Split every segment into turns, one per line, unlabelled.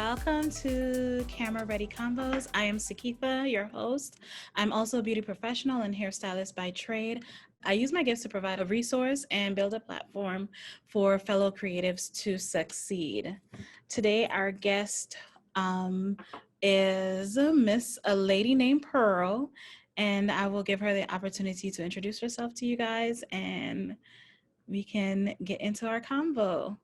welcome to Camera Ready Convos. I am Sakeitha, your host. I'm also a beauty professional and hairstylist by trade. I use my gifts to provide a resource and build a platform for fellow creatives to succeed. Today, our guest is a lady named Pearl, and I will give her the opportunity to introduce herself to you guys, and we can get into our convo.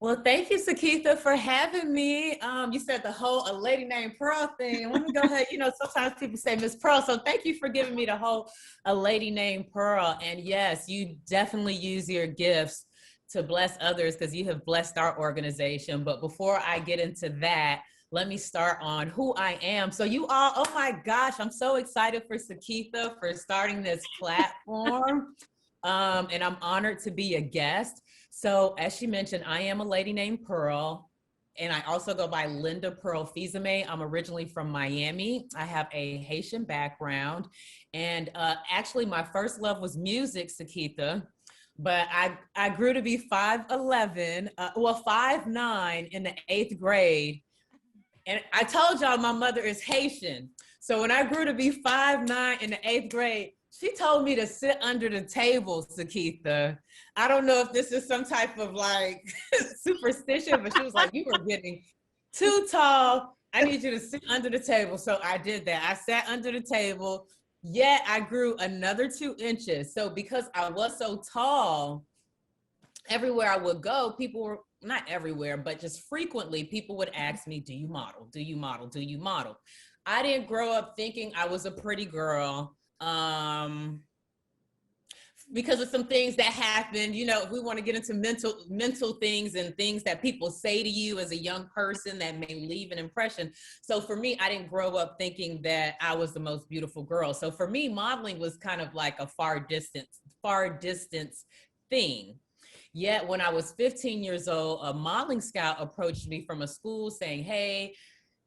Well, thank you, Sakeitha, for having me. You said the whole "a lady named Pearl" thing. Let me go ahead. Sometimes people say Miss Pearl, so thank you for giving me the whole "a lady named Pearl." And yes, you definitely use your gifts to bless others because you have blessed our organization. But before I get into that, let me start on who I am. So you all, oh my gosh, I'm so excited for Sakeitha for starting this platform. And I'm honored to be a guest. So as she mentioned, I am a lady named Pearl, and I also go by Linda Pearl Fizame. I'm originally from Miami. I have a Haitian background, and actually my first love was music, Sakeitha, but I grew to be 5'11", 5'9" in the 8th grade. And I told y'all my mother is Haitian. So when I grew to be 5'9" in the 8th grade, she told me to sit under the table, Sakeitha. I don't know if this is some type of like superstition, but she was like, you were getting too tall. I need you to sit under the table. So I did that. I sat under the table, yet I grew another 2 inches. So because I was so tall, everywhere I would go, people were, not everywhere, but just frequently, people would ask me, do you model? Do you model? Do you model? I didn't grow up thinking I was a pretty girl. Because of some things that happened, if we want to get into mental things and things that people say to you as a young person that may leave an impression. So for me, I didn't grow up thinking that I was the most beautiful girl. So for me, modeling was kind of like a far distance thing. Yet when I was 15 years old, a modeling scout approached me from a school saying, hey,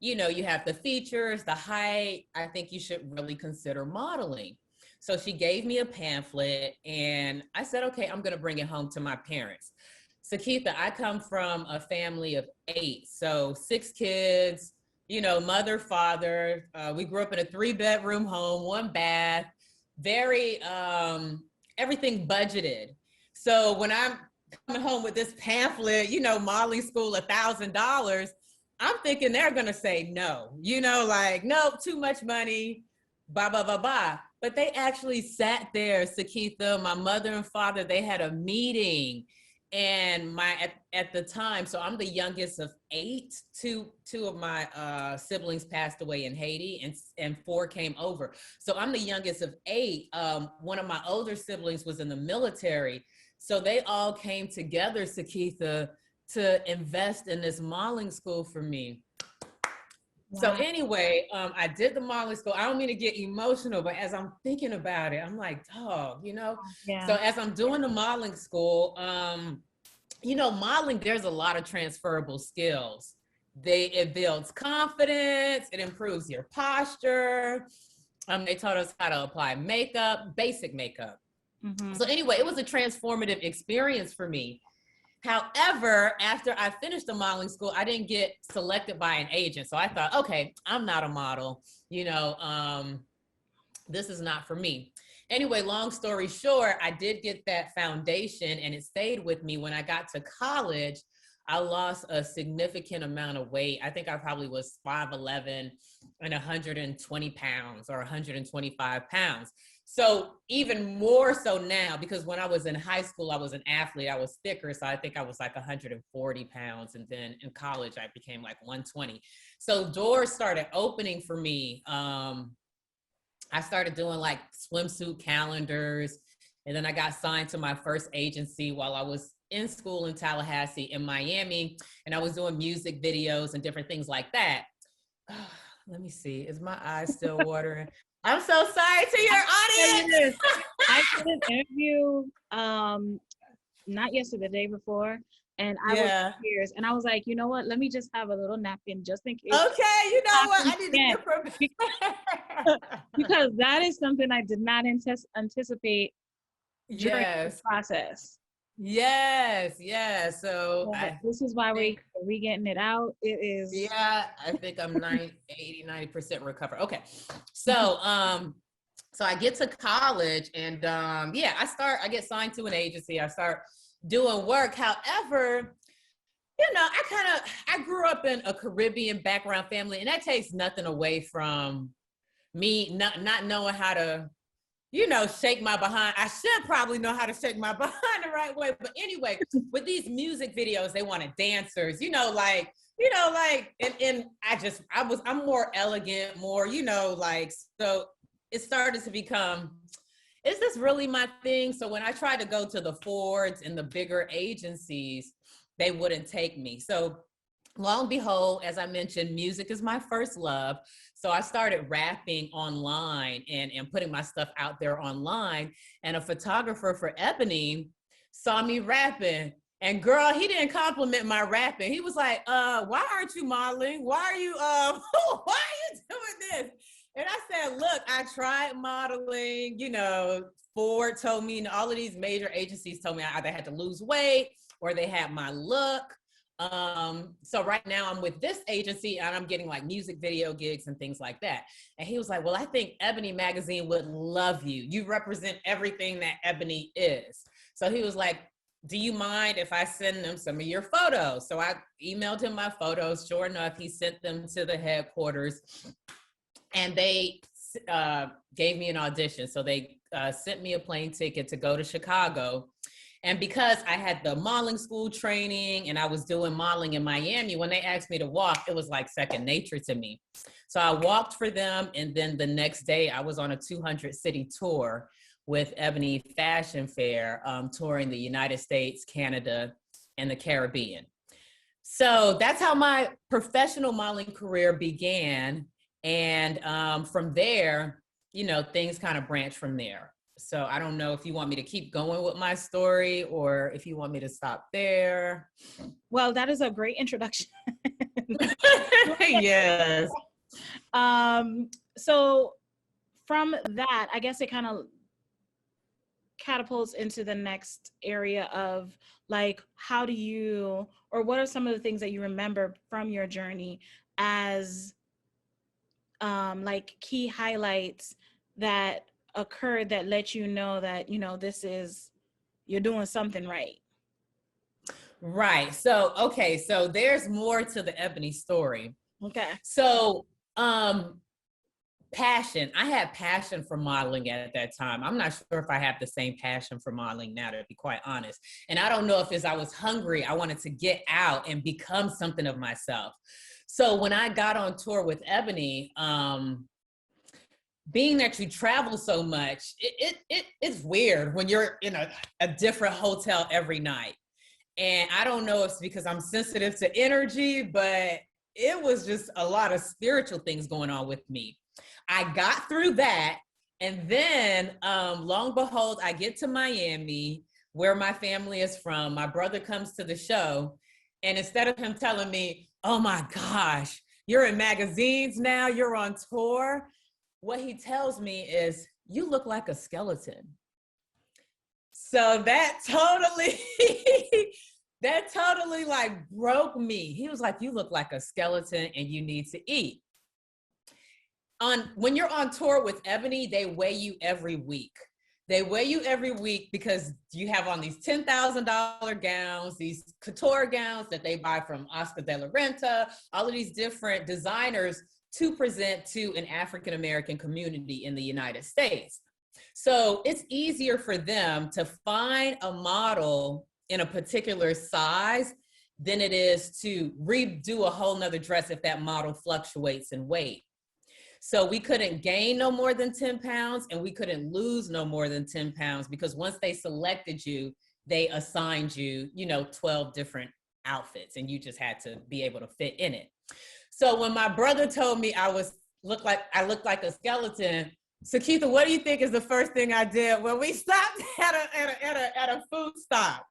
you have the features, the height, I think you should really consider modeling. So she gave me a pamphlet and I said, okay, I'm going to bring it home to my parents. Sakeitha, I come from a family of 8. So 6 kids, mother, father. We grew up in a 3-bedroom home, 1 bath, very, everything budgeted. So when I'm coming home with this pamphlet, modeling school, $1,000, I'm thinking they're going to say no, no, too much money, blah, blah, blah, blah. But they actually sat there, Sakeitha, my mother and father, they had a meeting. And at the time, so I'm the youngest of 8. Two of my siblings passed away in Haiti, and 4 came over. So I'm the youngest of 8. One of my older siblings was in the military. So they all came together, Sakeitha, to invest in this modeling school for me. Wow. So anyway, I did the modeling school. I don't mean to get emotional, but as I'm thinking about it, I'm like, dog, Yeah. So as I'm doing the modeling school, modeling, there's a lot of transferable skills. It builds confidence. It improves your posture. They taught us how to apply makeup, basic makeup. Mm-hmm. So anyway, it was a transformative experience for me. However, after I finished the modeling school, I didn't get selected by an agent. So I thought, okay, I'm not a model. This is not for me. Anyway, long story short, I did get that foundation and it stayed with me. When I got to college, I lost a significant amount of weight. I think I probably was 5'11" and 120 pounds or 125 pounds. So even more so now, because when I was in high school, I was an athlete, I was thicker. So I think I was like 140 pounds. And then in college, I became like 120. So doors started opening for me. I started doing like swimsuit calendars. And then I got signed to my first agency while I was in school in Tallahassee, in Miami. And I was doing music videos and different things like that. Let me see. Is my eyes still watering? I'm so sorry to your audience.
I did an interview, not yesterday, the day before, and I was in tears. And I was like, you know what? Let me just have a little napkin just in case.
Okay, you know what? I need to hear from
because that is something I did not anticipate during this process.
Yes, yeah. So
But
I
this is why
think,
we getting it out. It is.
yeah, I think I'm 90% recovered. Okay. So, so I get to college and yeah, I get signed to an agency. I start doing work. However, I grew up in a Caribbean background family, and that takes nothing away from me not knowing how to, shake my behind. I should probably know how to shake my behind the right way. But anyway, with these music videos, they wanted dancers, and I'm more elegant, more, so it started to become, is this really my thing? So when I tried to go to the Fords and the bigger agencies, they wouldn't take me. So long and behold, as I mentioned, music is my first love. So I started rapping online and putting my stuff out there online. And a photographer for Ebony saw me rapping. And girl, he didn't compliment my rapping. He was like, why aren't you modeling? Why are you why are you doing this? And I said, look, I tried modeling, Ford told me, and all of these major agencies told me I either had to lose weight or they had my look. So right now I'm with this agency and I'm getting like music video gigs and things like that. And he was like, well, I think Ebony magazine would love you. You represent everything that Ebony is. So he was like, do you mind if I send them some of your photos? So I emailed him my photos. Sure enough, he sent them to the headquarters and they gave me an audition. So they sent me a plane ticket to go to Chicago. And because I had the modeling school training and I was doing modeling in Miami, when they asked me to walk, it was like second nature to me. So I walked for them. And then the next day I was on a 200 city tour with Ebony Fashion Fair, touring the United States, Canada, and the Caribbean. So that's how my professional modeling career began. And from there, things kind of branched from there. So I don't know if you want me to keep going with my story or if you want me to stop there.
Well, that is a great introduction.
Yes.
So from that, I guess it kind of catapults into the next area of like, how do you, or what are some of the things that you remember from your journey as like key highlights that occurred that let you know that, this is, you're doing something right?
Right. So, okay. So there's more to the Ebony story.
Okay.
So, passion. I had passion for modeling at that time. I'm not sure if I have the same passion for modeling now, to be quite honest. And I don't know if as I was hungry, I wanted to get out and become something of myself. So when I got on tour with Ebony, being that you travel so much, it's weird when you're in a different hotel every night. And I don't know if it's because I'm sensitive to energy, but it was just a lot of spiritual things going on with me. I got through that. And then, long and behold, I get to Miami, where my family is from. My brother comes to the show. And instead of him telling me, oh my gosh, you're in magazines now, you're on tour, what he tells me is, you look like a skeleton. So that totally, that totally like broke me. He was like, you look like a skeleton and you need to eat. When you're on tour with Ebony, they weigh you every week. They weigh you every week because you have on these $10,000 gowns, these couture gowns that they buy from Oscar de la Renta, all of these different designers to present to an African-American community in the United States. So it's easier for them to find a model in a particular size than it is to redo a whole nother dress if that model fluctuates in weight. So we couldn't gain no more than 10 pounds and we couldn't lose no more than 10 pounds because once they selected you, they assigned you, 12 different outfits and you just had to be able to fit in it. So when my brother told me I looked like a skeleton, Sakeitha, what do you think is the first thing I did when we stopped at a food stop?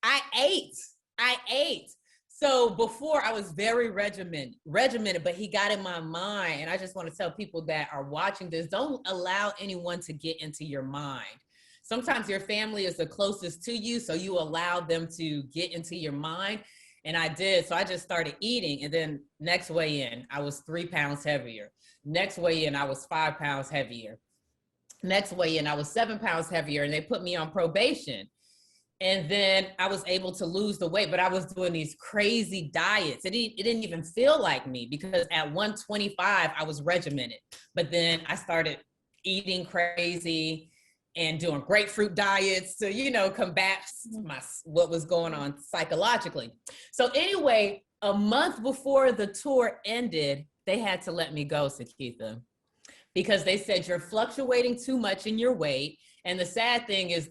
I ate. So before I was very regimented, but he got in my mind. And I just want to tell people that are watching this, don't allow anyone to get into your mind. sometimes your family is the closest to you, so you allow them to get into your mind. And I did. So I just started eating. And then next weigh in, I was 3 pounds heavier. Next weigh in, I was 5 pounds heavier. Next weigh in, I was 7 pounds heavier. And they put me on probation. And then I was able to lose the weight, but I was doing these crazy diets. It didn't even feel like me, because at 125, I was regimented. But then I started eating crazy and doing grapefruit diets to, combat what was going on psychologically. So anyway, a month before the tour ended, they had to let me go, Sakeitha, because they said you're fluctuating too much in your weight. And the sad thing is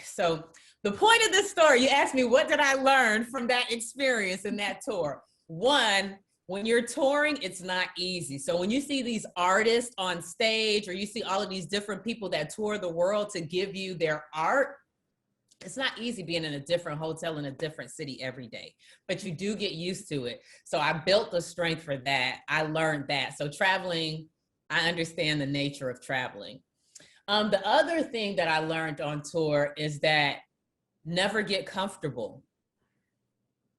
so the point of this story, you asked me, what did I learn from that experience in that tour? One, when you're touring, it's not easy. So when you see these artists on stage, or you see all of these different people that tour the world to give you their art, it's not easy being in a different hotel in a different city every day, but you do get used to it. So I built the strength for that. I learned that. So traveling, I understand the nature of traveling. The other thing that I learned on tour is that never get comfortable.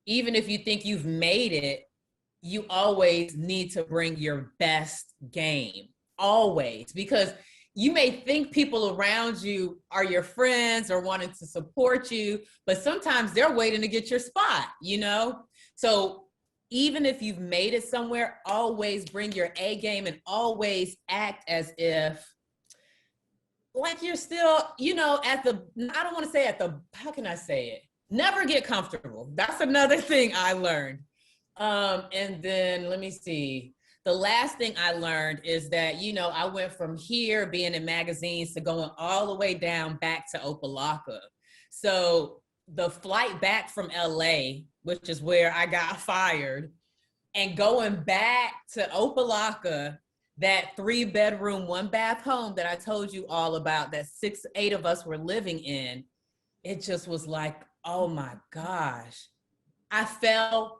Even if you think you've made it, you always need to bring your best game, always, because you may think people around you are your friends or wanting to support you, but sometimes they're waiting to get your spot, So even if you've made it somewhere, always bring your A game and always act as if like you're still, I don't want to say how can I say it? Never get comfortable. That's another thing I learned. And then let me see. The last thing I learned is that, I went from here being in magazines to going all the way down back to Opelika. So the flight back from LA, which is where I got fired, and going back to Opelika, that 3-bedroom, 1-bath home that I told you all about, that 8 of us were living in, it just was like, oh my gosh. I felt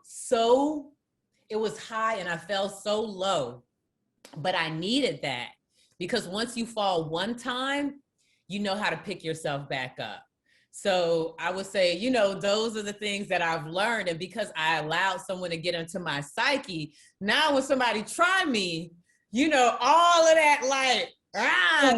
it was high and I fell so low, but I needed that, because once you fall one time, you know how to pick yourself back up. So I would say, those are the things that I've learned. And because I allowed someone to get into my psyche, now when somebody try me, all of that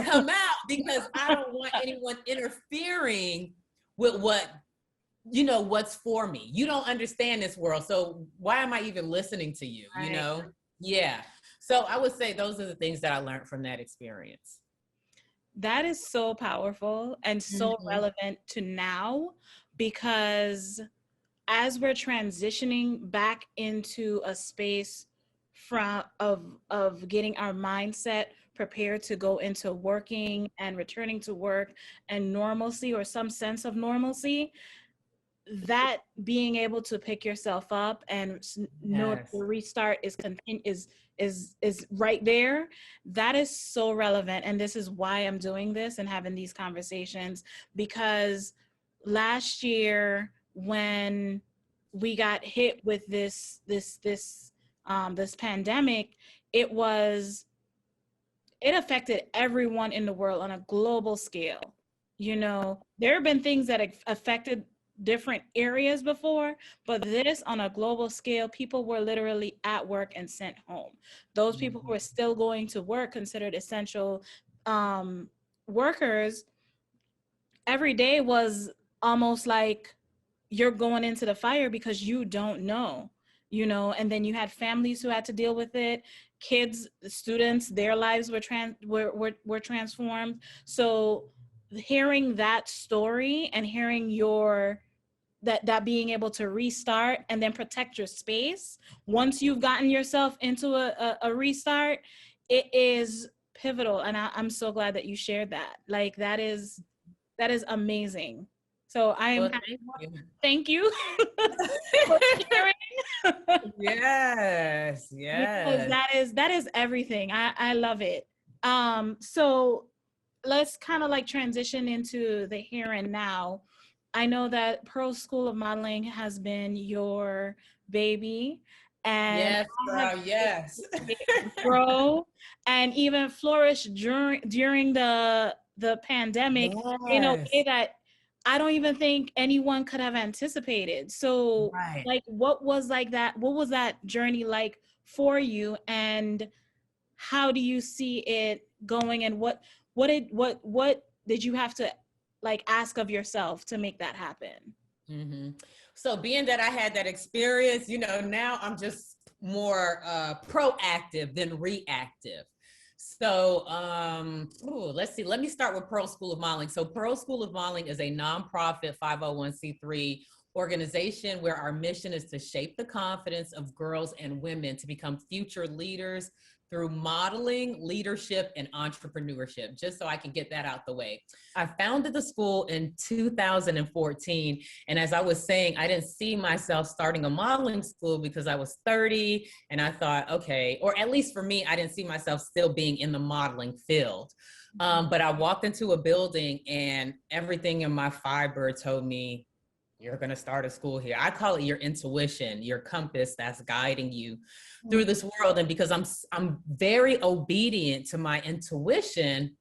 come out, because I don't want anyone interfering with what's for me. You don't understand this world. So why am I even listening to you?
Right.
Yeah. So I would say those are the things that I learned from that experience.
That is so powerful and so relevant to now, because as we're transitioning back into a space of getting our mindset prepared to go into working and returning to work and normalcy, or some sense of normalcy, that being able to pick yourself up and know the restart is right there. That is so relevant, and this is why I'm doing this and having these conversations, because last year when we got hit with this pandemic, it affected everyone in the world on a global scale. There have been things that affected different areas before, but this on a global scale, people were literally at work and sent home. Those people who are still going to work, considered essential workers, every day was almost like you're going into the fire because you don't know, and then you had families who had to deal with it, kids, students, their lives were transformed. So hearing that story and hearing that being able to restart and then protect your space once you've gotten yourself into a restart, it is pivotal. And I'm so glad that you shared that. Like, that is amazing. So I am thank you for sharing.
Yes.
Because that is everything. I love it. So let's kind of like transition into the here and now. I know that Pearl School of Modeling has been your baby, and
yes,
grow and even flourish during the the pandemic in a way
Yes.
that I don't even think anyone could have anticipated. So
Right.
like what was that journey like for you, and how do you see it going, and what did you have to like ask of yourself to make that happen?
hmm So being that I had that experience, now I'm just more proactive than reactive. So let's see. Let me start with Pearl School of Modeling. So Pearl School of Modeling is a nonprofit 501c3 organization where our mission is to shape the confidence of girls and women to become future leaders through modeling, leadership, and entrepreneurship, just so I can get that out the way. I founded the school in 2014. And as I was saying, I didn't see myself starting a modeling school because I was 30. And I thought, okay, or at least for me, I didn't see myself still being in the modeling field. But I walked into a building and everything in my fiber told me, you're going to start a school here. I call it your intuition, your compass that's guiding you through this world. And because I'm very obedient to my intuition,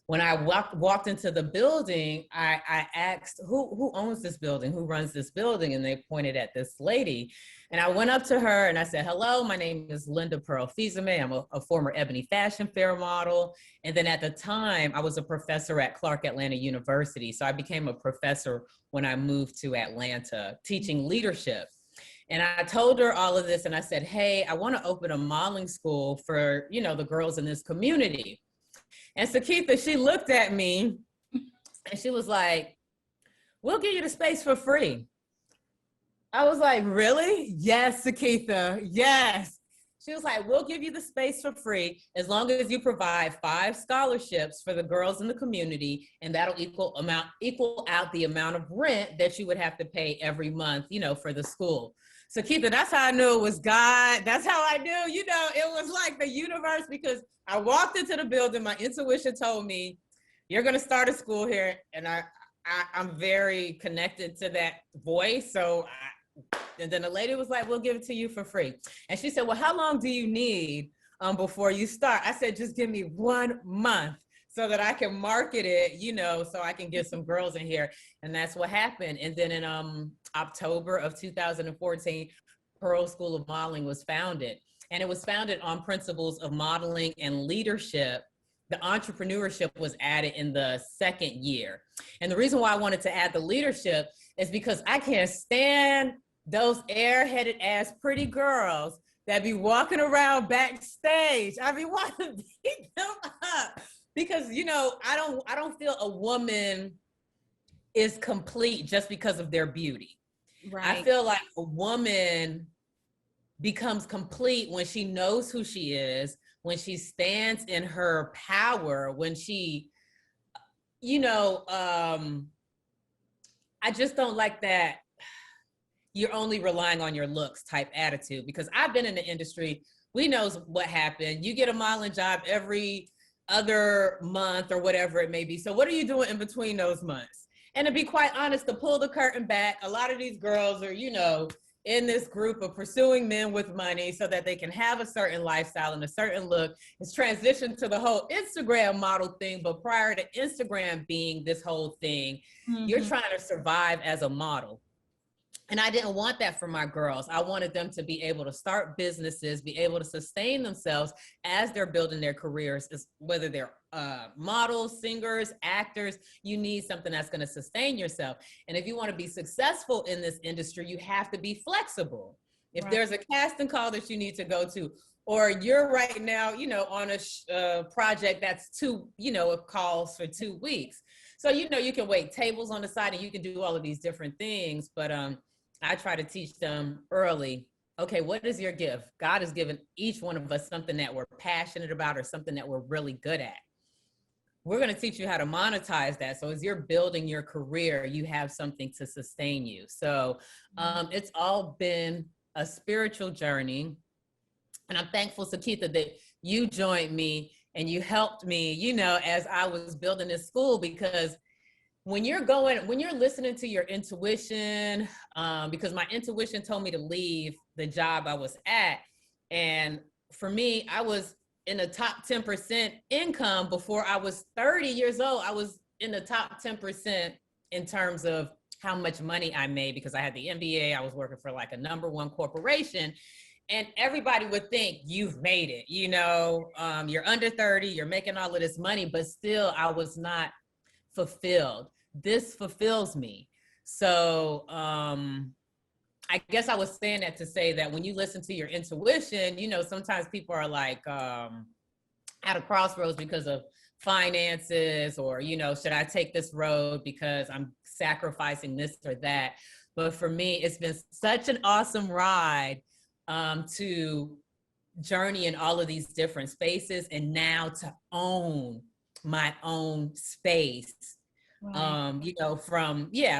when I walked into the building, I asked who owns this building, who runs this building, and they pointed at this lady. And I went up to her and I said, "Hello, my name is Linda Pearl Fizame. I'm a former Ebony Fashion Fair model." And then at the time, I was a professor at Clark Atlanta University. So I became a professor when I moved to Atlanta, teaching leadership. And I told her all of this, and I said, "Hey, I want to open a modeling school for the girls in this community." And Sakeitha, she looked at me and she was like, "We'll give you the space for free." I was like, "Really?" "Yes, Sakeitha, yes." She was like, "We'll give you the space for free as long as you provide 5 scholarships for the girls in the community, and that'll equal out the amount of rent that you would have to pay every month, for the school." So Keitha, that's how I knew it was God. That's how I knew, it was like the universe, because I walked into the building, my intuition told me, "You're going to start a school here." And I'm very connected to that voice. And then the lady was like, "We'll give it to you for free." And she said, "Well, how long do you need before you start?" I said, "Just give me 1 month so that I can market it, so I can get some girls in here." And that's what happened. And then in October of 2014, Pearl School of Modeling was founded. And it was founded on principles of modeling and leadership. The entrepreneurship was added in the second year. And the reason why I wanted to add the leadership is because I can't stand those airheaded ass pretty girls that be walking around backstage. I be wanting to beat them up because I don't feel a woman is complete just because of their beauty. Right. I feel like a woman becomes complete when she knows who she is, when she stands in her power, when she, I just don't like that you're only relying on your looks type attitude, because I've been in the industry. We know what happened. You get a modeling job every other month or whatever it may be. So what are you doing in between those months? And to be quite honest, to pull the curtain back, a lot of these girls are, in this group of pursuing men with money so that they can have a certain lifestyle and a certain look. It's transitioned to the whole Instagram model thing. But prior to Instagram being this whole thing, you're trying to survive as a model. And I didn't want that for my girls. I wanted them to be able to start businesses, be able to sustain themselves as they're building their careers, whether they're models, singers, actors. You need something that's going to sustain yourself. And if you want to be successful in this industry, you have to be flexible. If there's a casting call that you need to go to, or you're right now, on a project that's it calls for 2 weeks. So, you can wait tables on the side and you can do all of these different things. But I try to teach them early, okay, what is your gift? God has given each one of us something that we're passionate about or something that we're really good at. We're going to teach you how to monetize that. So as you're building your career, you have something to sustain you. So it's all been a spiritual journey. And I'm thankful, Sakeitha, that you joined me and you helped me, as I was building this school, because when you're listening to your intuition, because my intuition told me to leave the job I was at. And for me, I was in the top 10% income before I was 30 years old. I was in the top 10% in terms of how much money I made because I had the MBA. I was working for like a number one corporation. And everybody would think you've made it, you're under 30, you're making all of this money, but still I was not fulfilled. This fulfills me. So I guess I was saying that to say that when you listen to your intuition, sometimes people are like at a crossroads because of finances or, should I take this road because I'm sacrificing this or that? But for me, it's been such an awesome ride to journey in all of these different spaces and now to own my own space. Right.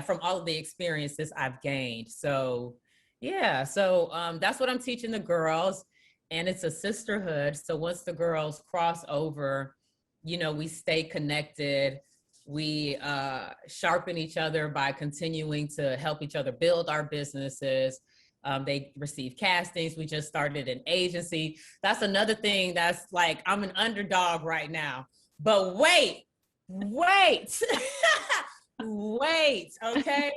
From all of the experiences I've gained. So that's what I'm teaching the girls, and it's a sisterhood. So once the girls cross over, we stay connected. We sharpen each other by continuing to help each other build our businesses. They receive castings. We just started an agency. That's another thing that's like, I'm an underdog right now, but wait, okay?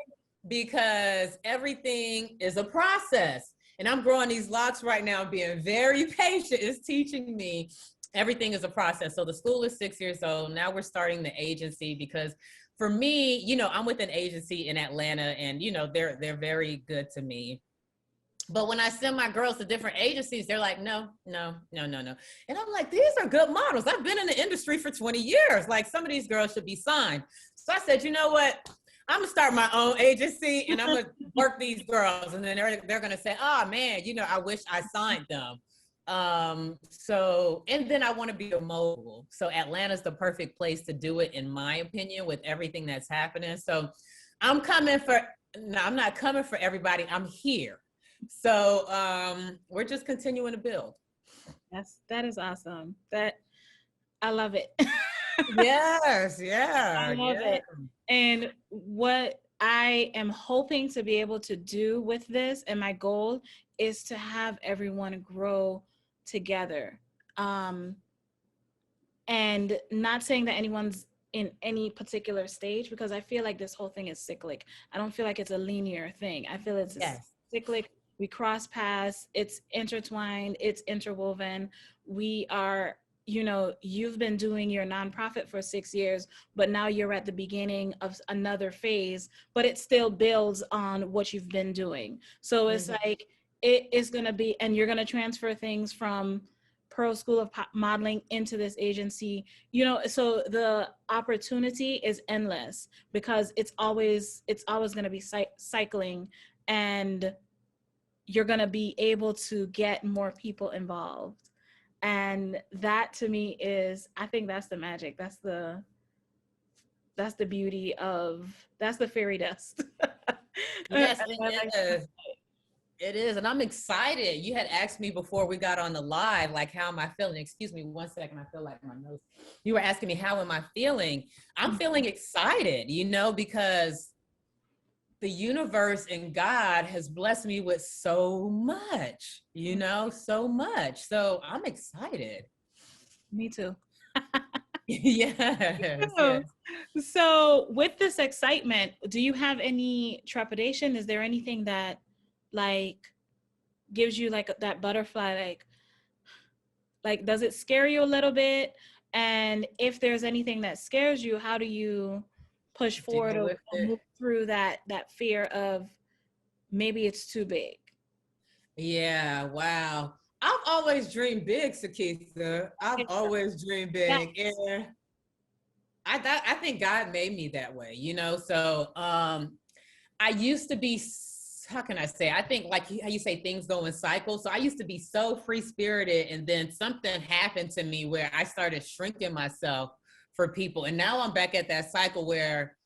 Because everything is a process. And I'm growing these locks right now, being very patient. It's teaching me everything is a process. So the school is 6 years old. Now we're starting the agency because for me, I'm with an agency in Atlanta and, they're very good to me. But when I send my girls to different agencies, they're like, no. And I'm like, these are good models. I've been in the industry for 20 years. Like, some of these girls should be signed. So I said, you know what? I'm gonna start my own agency and I'm gonna work these girls. And then they're gonna say, oh man, I wish I signed them. And then I want to be a mogul. So Atlanta's the perfect place to do it, in my opinion, with everything that's happening. So I'm not coming for everybody. I'm here. So we're just continuing to build.
That is awesome. I love it.
Yes, yeah.
I love it. And what I am hoping to be able to do with this, and my goal is to have everyone grow together. And not saying that anyone's in any particular stage, because I feel like this whole thing is cyclic. I don't feel like it's a linear thing. I feel it's cyclic. We cross paths, it's intertwined, it's interwoven. We are, you've been doing your nonprofit for 6 years, but now you're at the beginning of another phase, but it still builds on what you've been doing. So it's like, it is going to be, and you're going to transfer things from Pearl School of Modeling into this agency, so the opportunity is endless because it's always going to be cycling, and you're going to be able to get more people involved. And that to me I think that's the magic. That's the beauty that's the fairy dust.
Yes, it is. It is. And I'm excited. You had asked me before we got on the live, like, how am I feeling? Excuse me 1 second. I feel like my nose. You were asking me, how am I feeling? I'm feeling excited, because the universe and God has blessed me with so much, so much. So I'm excited.
Me too.
Yes.
So with this excitement, do you have any trepidation? Is there anything that gives you that butterfly, does it scare you a little bit? And if there's anything that scares you, how do you push forward or move through that fear of maybe it's too big?
Yeah, wow. I've always dreamed big, Sakeitha. I've always dreamed big. Yes. And I think God made me that way, So I used to be, how can I say? I think like how you say things go in cycles. So I used to be so free-spirited, and then something happened to me where I started shrinking myself for people. And now I'm back at that cycle where,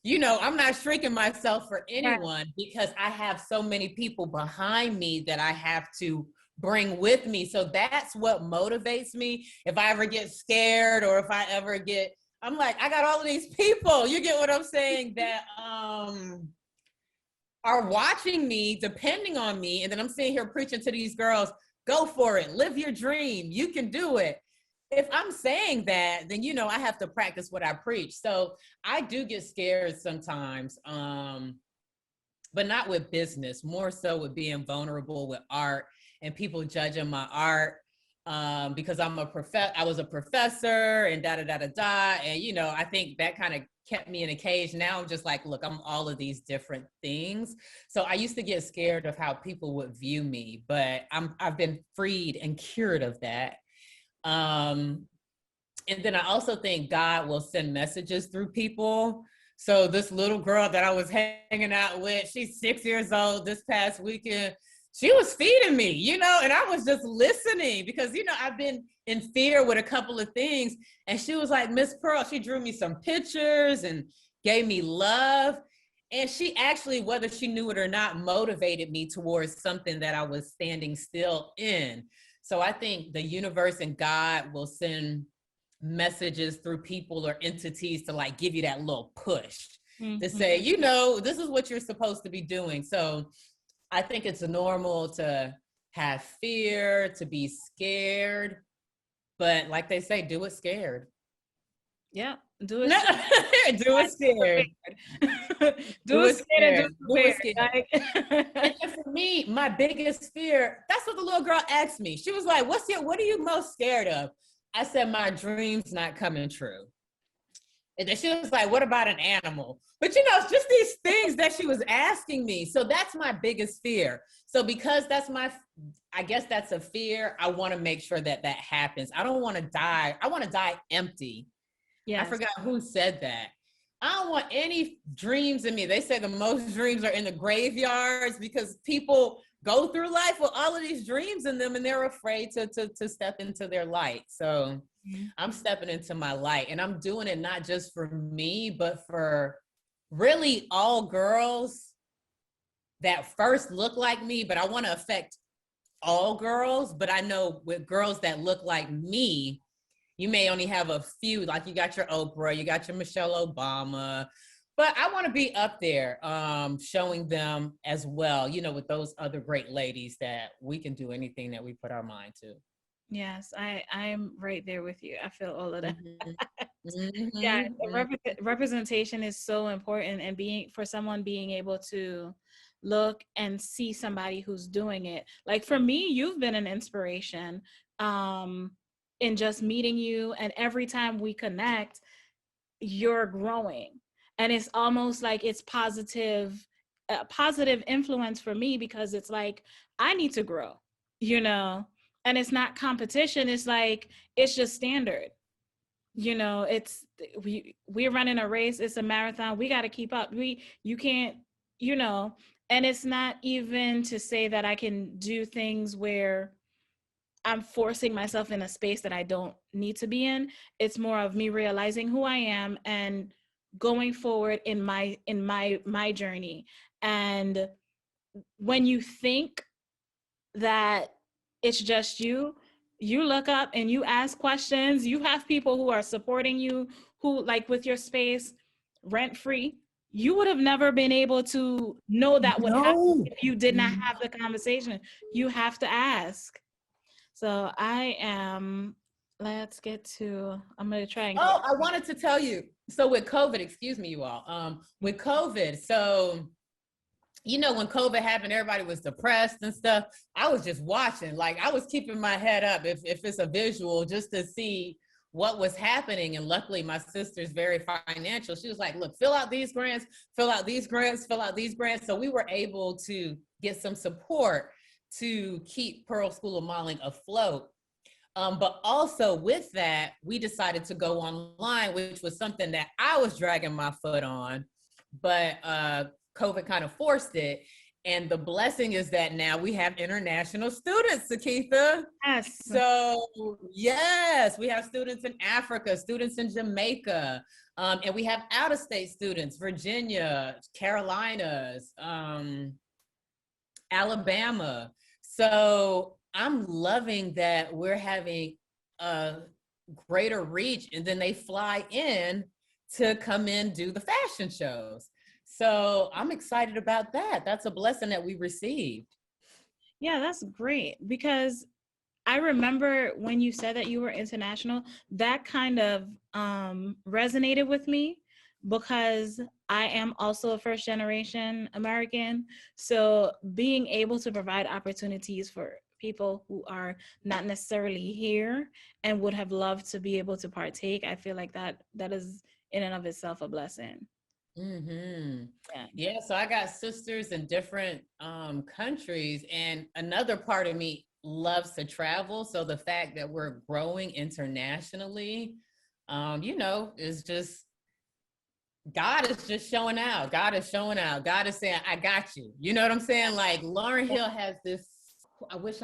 I'm not shrinking myself for anyone because I have so many people behind me that I have to bring with me. So that's what motivates me. If I ever get scared or if I ever I'm like, I got all of these people, you get what I'm saying, that are watching me, depending on me. And then I'm sitting here preaching to these girls, go for it, live your dream, you can do it. If I'm saying that, then, you know, I have to practice what I preach. So I do get scared sometimes, but not with business, more so with being vulnerable with art and people judging my art, because I was a professor and da da da da da, and you know, I think that kind of kept me in a cage. Now I'm just like, look, I'm all of these different things. So I used to get scared of how people would view me, but I've been freed and cured of that. Um, and then I also think God will send messages through people. So this little girl that I was hanging out with, she's 6 years old. This past weekend, she was feeding me, you know, and I was just listening because, you know, I've been in fear with a couple of things. And she was like, Miss Pearl, she drew me some pictures and gave me love. And she actually, whether she knew it or not, motivated me towards something that I was standing still in. So I think the universe and God will send messages through people or entities to like give you that little push to say, you know, this is what you're supposed to be doing. So I think it's normal to have fear, to be scared, but like they say, do it scared.
Yeah, do it.
Do it scared.
Do it scared and do
Do it
it
scared.
prepared.
And for me, my biggest fear, that's what the little girl asked me. She was like, what are you most scared of? I said, my dreams not coming true. And then she was like, what about an animal? But you know, it's just these things that she was asking me. So that's my biggest fear. So because I guess that's a fear, I want to make sure that that happens. I don't want to die. I want to die empty. Yes. I forgot who said that. I don't want any dreams in me. They say the most dreams are in the graveyards because people go through life with all of these dreams in them and they're afraid to step into their light. So I'm stepping into my light and I'm doing it not just for me, but for really all girls that first look like me, but I want to affect all girls. But I know with girls that look like me, you may only have a few, like you got your Oprah, you got your Michelle Obama, but I want to be up there showing them as well, you know, with those other great ladies that we can do anything that we put our mind to.
Yes, I'm right there with you. I feel all of that.
Mm-hmm.
Yeah, representation is so important, and for someone being able to look and see somebody who's doing it. Like for me, you've been an inspiration. In just meeting you, and every time we connect, you're growing, and it's almost like it's positive influence for me because it's like I need to grow, you know, and it's not competition. It's like it's just standard, you know. It's we're running a race. It's a marathon. We got to keep up. You can't, you know. And it's not even to say that I can do things where I'm forcing myself in a space that I don't need to be in. It's more of me realizing who I am and going forward in my journey. And when you think that it's just you look up and you ask questions. You have people who are supporting you, who, like with your space, rent free. You would have never been able to know that would happen if you did not have the conversation. You have to ask. So let's get to, I'm going to try and
I wanted to tell you. So with COVID, excuse me, you all, with COVID, so, you know, when COVID happened, everybody was depressed and stuff. I was just watching, like I was keeping my head up if it's a visual just to see what was happening. And luckily my sister's very financial. She was like, look, fill out these grants, fill out these grants, fill out these grants. So we were able to get some support to keep Pearl School of Modeling afloat. But also with that, we decided to go online, which was something that I was dragging my foot on, but COVID kind of forced it. And the blessing is that now we have international students, Sakeitha.
Yes.
So yes, we have students in Africa, students in Jamaica, and we have out-of-state students, Virginia, Carolinas, Alabama. So I'm loving that we're having a greater reach, and then they fly in to come in, do the fashion shows. So I'm excited about that. That's a blessing that we received.
Yeah, that's great because I remember when you said that you were international, that kind of resonated with me because I am also a first generation American. So being able to provide opportunities for people who are not necessarily here and would have loved to be able to partake, I feel like that is in and of itself a blessing.
Mm-hmm.
Yeah.
Yeah, so I got sisters in different countries, and another part of me loves to travel. So the fact that we're growing internationally, is just God is just showing out. God is showing out. God is saying, "I got you." You know what I'm saying? Like Lauren Hill has this. I wish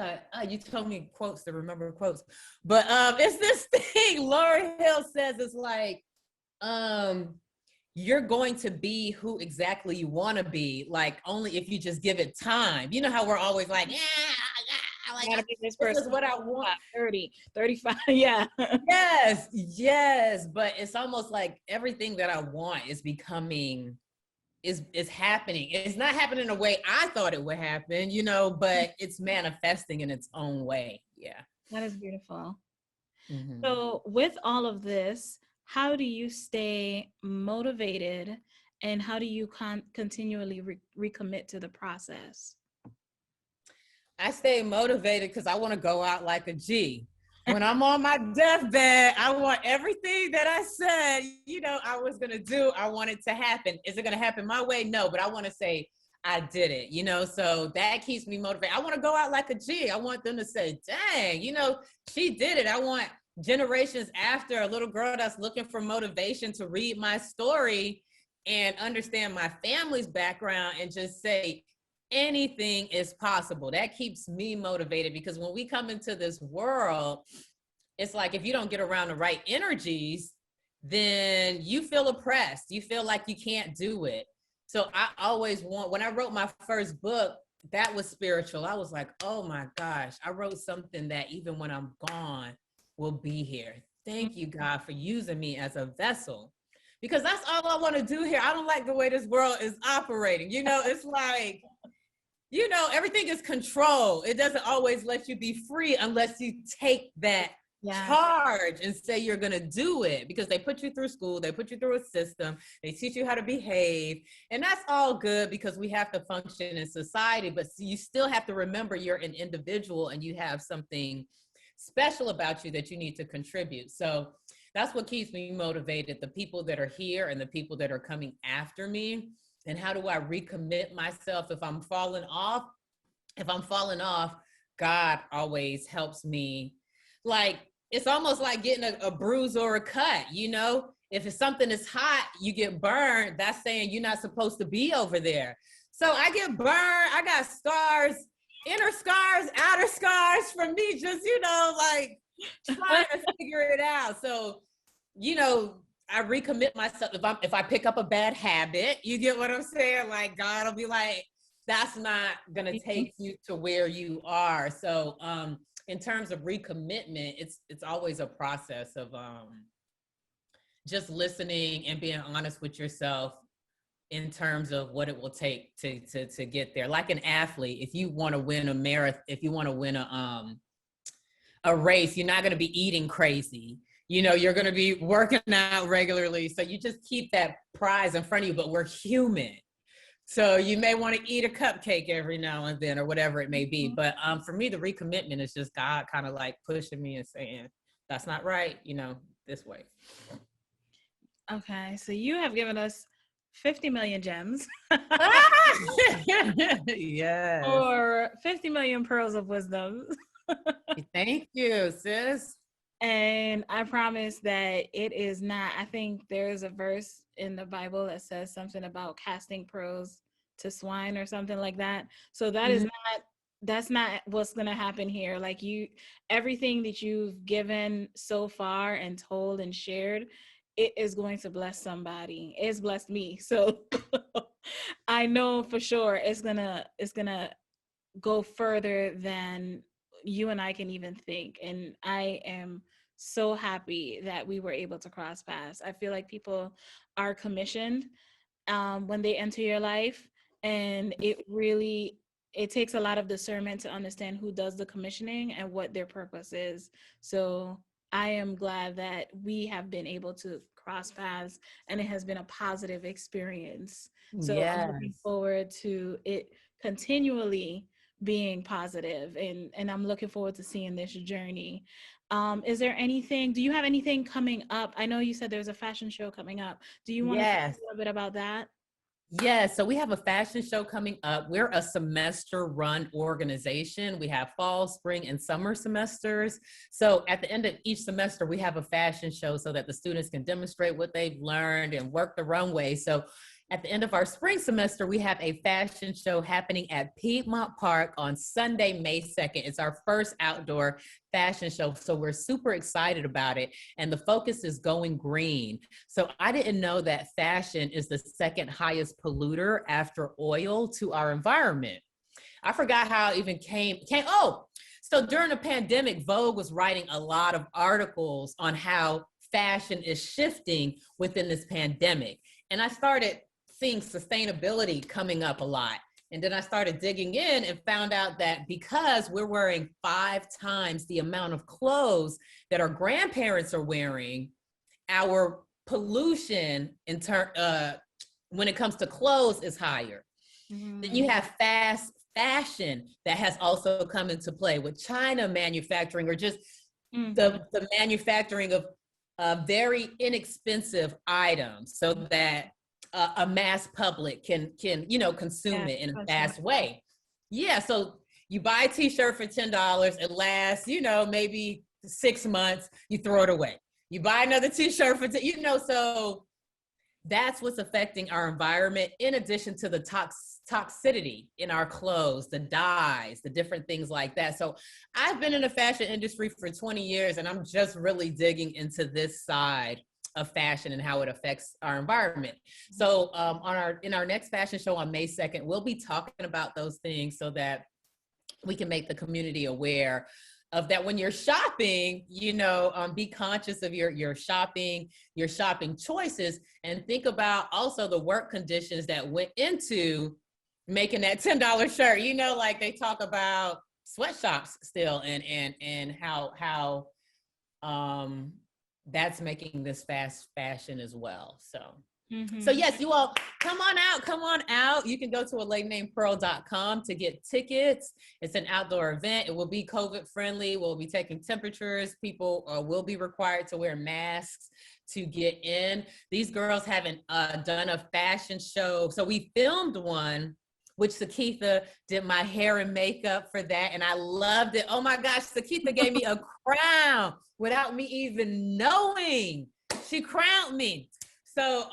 you told me quotes to remember quotes, but it's this thing Lauren Hill says. It's like um you're going to be who exactly you want to be, like only if you just give it time. You know how we're always like, yeah, like
Gotta be this
this
person
is what I want.
30, 35. Yeah.
Yes, yes, but it's almost like everything that I want is becoming is happening. It's not happening the way I thought it would happen, but it's manifesting in its own way. Yeah.
That is beautiful.
Mm-hmm.
So, with all of this, how do you stay motivated and how do you continually recommit to the process?
I stay motivated because I want to go out like a G. When I'm on my deathbed, I want everything that I said, I was going to do. I want it to happen. Is it going to happen my way? No, but I want to say I did it, so that keeps me motivated. I want to go out like a G. I want them to say, dang, she did it. I want generations after, a little girl that's looking for motivation to read my story and understand my family's background and just say, anything is possible. That keeps me motivated because when we come into this world, it's like if you don't get around the right energies, then you feel oppressed. You feel like you can't do it. So I always when I wrote my first book, that was spiritual. I was like, oh my gosh, I wrote something that even when I'm gone will be here. Thank you, God, for using me as a vessel. Because that's all I want to do here. I don't like the way this world is operating. It's like, everything is control. It doesn't always let you be free unless you take that
Yeah.
charge and say you're going to do it, because they put you through school, they put you through a system, they teach you how to behave, and that's all good because we have to function in society, but you still have to remember you're an individual and you have something special about you that you need to contribute. So that's what keeps me motivated, the people that are here and the people that are coming after me. And how do I recommit myself if I'm falling off? If I'm falling off, God always helps me. Like, it's almost like getting a bruise or a cut, If it's something that's hot, you get burned. That's saying you're not supposed to be over there. So I get burned. I got scars, inner scars, outer scars from me just, like trying to figure it out. So, I recommit myself. If I pick up a bad habit, you get what I'm saying? Like God will be like, that's not gonna take you to where you are. So in terms of recommitment, it's always a process of just listening and being honest with yourself in terms of what it will take to get there. Like an athlete, if you want to win a marathon, if you want to win a race, you're not going to be eating crazy. You're going to be working out regularly. So you just keep that prize in front of you, but we're human. So you may want to eat a cupcake every now and then or whatever it may be. But for me, the recommitment is just God kind of like pushing me and saying, that's not right, this way.
Okay. So you have given us 50 million gems
Yes.
or 50 million pearls of wisdom.
Thank you, sis.
And I promise that it is not. I think there's a verse in the Bible that says something about casting pearls to swine or something like that. So that is
Mhm.
not, that's not what's going to happen here. Like everything that you've given so far and told and shared, it is going to bless somebody. It's blessed me. So I know for sure it's gonna go further than you and I can even think. And I am so happy that we were able to cross paths. I feel like people are commissioned when they enter your life, and it really it takes a lot of discernment to understand who does the commissioning and what their purpose is. So I am glad that we have been able to cross paths and it has been a positive experience. So I'm looking
Yes.
forward to it continually being positive, and I'm looking forward to seeing this journey. Is there anything, do you have anything coming up? I know you said there's a fashion show coming up. Do you want to talk
Yes.
a little bit about that?
Yes, so we have a fashion show coming up. We're a semester run organization. We have fall, spring, and summer semesters. So at the end of each semester, we have a fashion show so that the students can demonstrate what they've learned and work the runway. So at the end of our spring semester, we have a fashion show happening at Piedmont Park on Sunday, May 2nd. It's our first outdoor fashion show. So we're super excited about it. And the focus is going green. So I didn't know that fashion is the second highest polluter after oil to our environment. I forgot how it even came. So during the pandemic, Vogue was writing a lot of articles on how fashion is shifting within this pandemic. And I started seeing sustainability coming up a lot. And then I started digging in and found out that because we're wearing 5 times the amount of clothes that our grandparents are wearing, our pollution when it comes to clothes is higher. Then you have fast fashion that has also come into play with China manufacturing, or just the manufacturing of very inexpensive items so that a mass public can consume it in a fast way. Yeah, so you buy a t-shirt for $10, it lasts maybe 6 months, you throw it away. You buy another t-shirt for so that's what's affecting our environment, in addition to the toxicity in our clothes, the dyes, the different things like that. So I've been in the fashion industry for 20 years, and I'm just really digging into this side of fashion and how it affects our environment. So in our next fashion show on May 2nd, we'll be talking about those things so that we can make the community aware of that. When you're shopping, be conscious of your shopping choices, and think about also the work conditions that went into making that $10 shirt. Like they talk about sweatshops still, and how that's making this fast fashion as well. So yes, you all come on out. You can go to aladenamepearl.com to get tickets. It's an outdoor event. It will be COVID friendly. We'll be taking temperatures. People will be required to wear masks to get in. These girls haven't done a fashion show. So we filmed one, which Sakeitha did my hair and makeup for that. And I loved it. Oh my gosh, Sakeitha gave me a crown without me even knowing. She crowned me. So,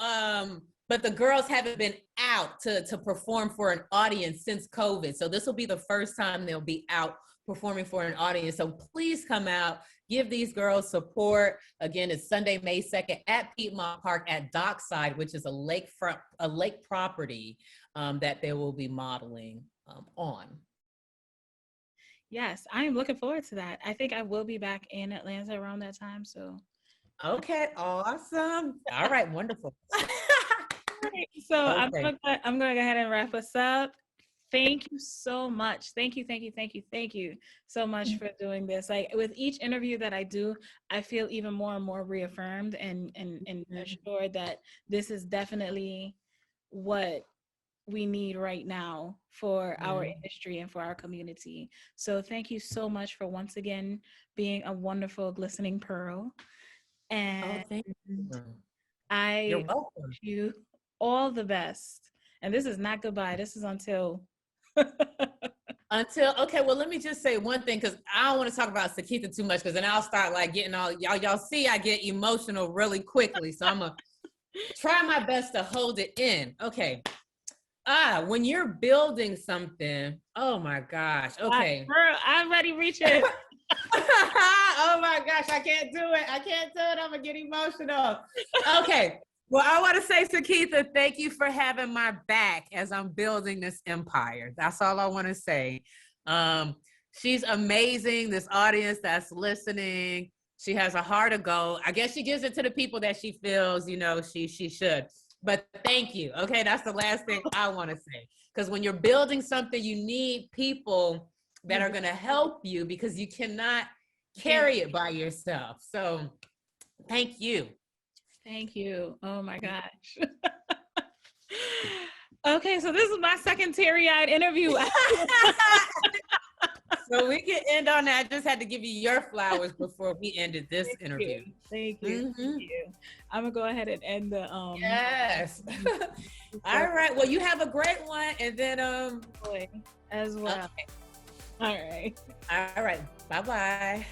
but the girls haven't been out to perform for an audience since COVID. So this will be the first time they'll be out performing for an audience. So please come out, give these girls support. Again, it's Sunday, May 2nd at Piedmont Park at Dockside, which is a lake property that they will be modeling on.
Yes, I am looking forward to that. I think I will be back in Atlanta around that time. So
okay, awesome. All right, wonderful.
So okay. I'm gonna go ahead and wrap us up. Thank you so much. Thank you so much for doing this. Like with each interview that I do, I feel even more and more reaffirmed and assured that this is definitely what we need right now for our industry and for our community. So thank you so much for once again being a wonderful glistening pearl. And
thank you.
I wish you all the best. And this is not goodbye. This is until
okay, well, let me just say one thing, because I don't want to talk about Sakeitha too much, because then I'll start like getting all y'all see I get emotional really quickly. So I'm gonna try my best to hold it in. Okay. When you're building something, oh my gosh. Okay.
Girl, I'm ready reaching.
Oh my gosh, I can't do it. I'm gonna get emotional. Okay. Well, I want to say, Sakeitha, thank you for having my back as I'm building this empire. That's all I want to say. She's amazing. This audience that's listening, she has a heart of gold. I guess she gives it to the people that she feels, she should. But thank you. Okay, that's the last thing I want to say. Because when you're building something, you need people that are going to help you because you cannot carry it by yourself. So thank you.
Thank you. Oh my gosh. Okay, so this is my second teary-eyed interview.
So we can end on that. I just had to give you your flowers before we ended this
Thank
interview.
You. Thank you. Thank you. I'm gonna go ahead and end the
Yes. All right. Well, you have a great one, and then
as well.
Okay.
All right.
All right. Bye-bye.